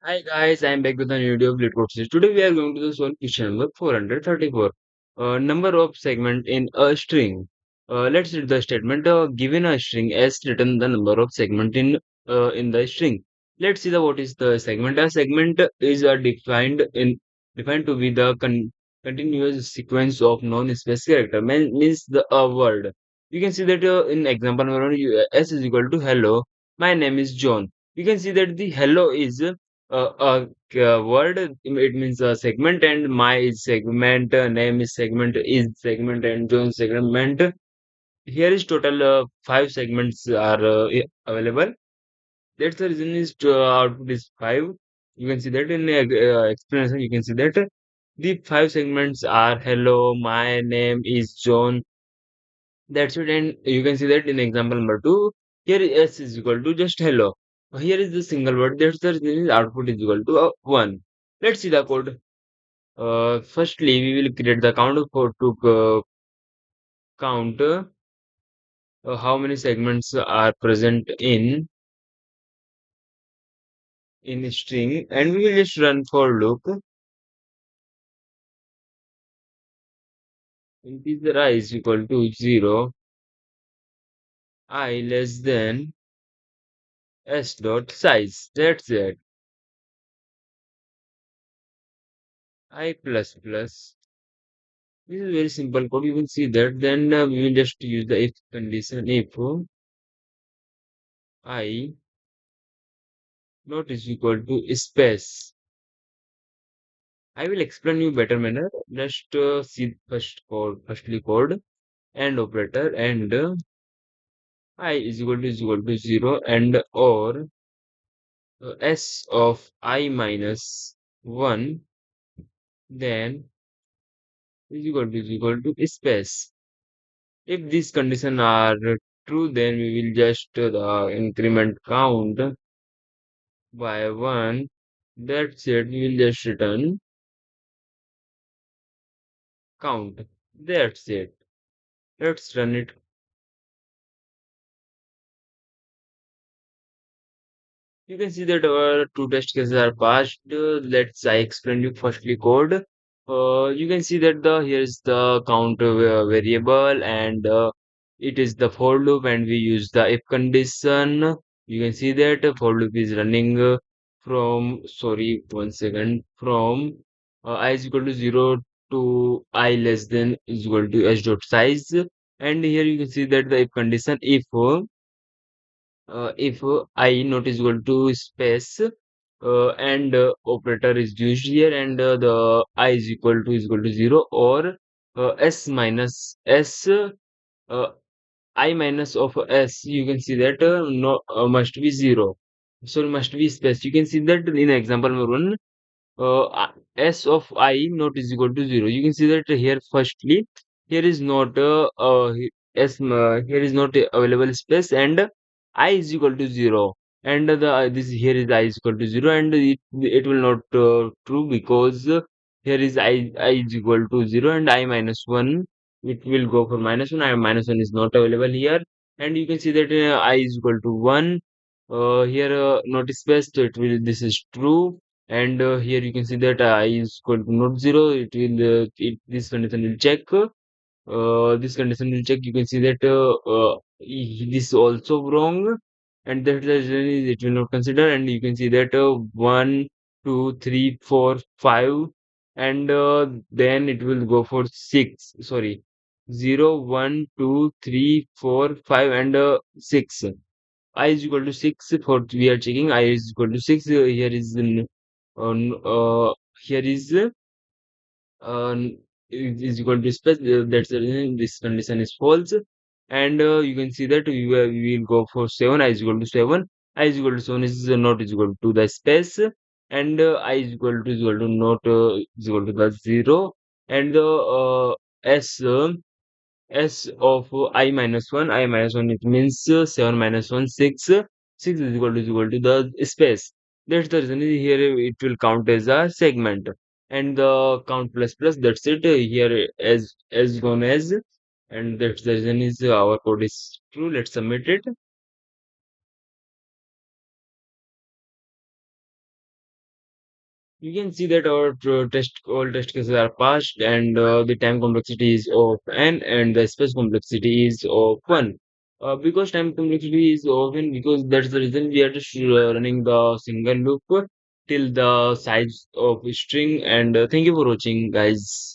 Hi guys, I'm back with a new video of LeetCode series. Today we are going to solve question number 434. Number of segment in a string. Let's read the statement. Given a string as written the number of segment in the string. Let's see the what is the segment. A segment is defined to be the continuous sequence of non-space character. Means the word. You can see that in example number one, s is equal to hello. My name is John. You can see that the hello is word, it means a segment, and my is segment, name is segment, and John segment. Here is total five segments are available. That's the reason is output is five. You can see that in explanation. You can see that the five segments are hello, my name is John. That's it, and you can see that in example number two. Here s is equal to just hello. Here is the single word. That's the reason output is equal to one. Let's see the code. Firstly, we will create the count for to count how many segments are present in string, and we will just run for loop. Integer I is equal to 0, I less than s dot size. That's it. I plus plus. This is very simple code. You can see that. Then we will just use the if condition. If I not is equal to space. I will explain you better manner. Just see firstly code and operator, and I is equal to 0, and or s of I minus 1, then is equal to space. If these conditions are true, then we will just the increment count by 1. That's it. We will just return count. That's it. Let's run it. You can see that our two test cases are passed. Let's I explain you firstly code. You can see that the here's the count variable, and it is the for loop, and we use the if condition. You can see that for loop is running from, sorry, one second, from I is equal to 0 to I less than is equal to s dot size. And here you can see that the if condition, if I not is equal to space, and operator is used here, and the I is equal to 0, or s minus s, uh, I minus of s, you can see that no must be 0, so it must be space. You can see that in example number 1, s of I not is equal to 0. You can see that here firstly, here is not here is not available space, and I is equal to 0, and the this here is I is equal to 0, and it will not true, because here is I is equal to 0 and I minus 1. It will go for minus 1. I minus 1 is not available here, and you can see that I is equal to 1. Here not space, so it will, this is true, and here you can see that I is equal to not 0. It will this condition will check. This condition will check. You can see that this is also wrong, and that the reason is it will not consider. And you can see that 1, 2, 3, 4, 5, and then it will go for 6. Sorry, 0, 1, 2, 3, 4, 5, and 6. I is equal to 6 for we are checking. I is equal to 6. Here is on here is is equal to space. That's the reason this condition is false. And you can see that we will go for 7. I is equal to 7. I is equal to 7 is not is equal to the space, and I is equal to not is equal to the 0, and the s S of I minus 1, I minus 1, it means 7 minus 1, 6. 6 is equal to the space. That's the reason here it will count as a segment. And the count plus plus, that's it. Here as gone as, and that's the reason is our code is true. Let's submit it. you can see that our all test cases are passed, and the time complexity is of n, and the space complexity is of 1. Because time complexity is of n, because that's the reason we are just running the single loop till the size of string. And thank you for watching, guys.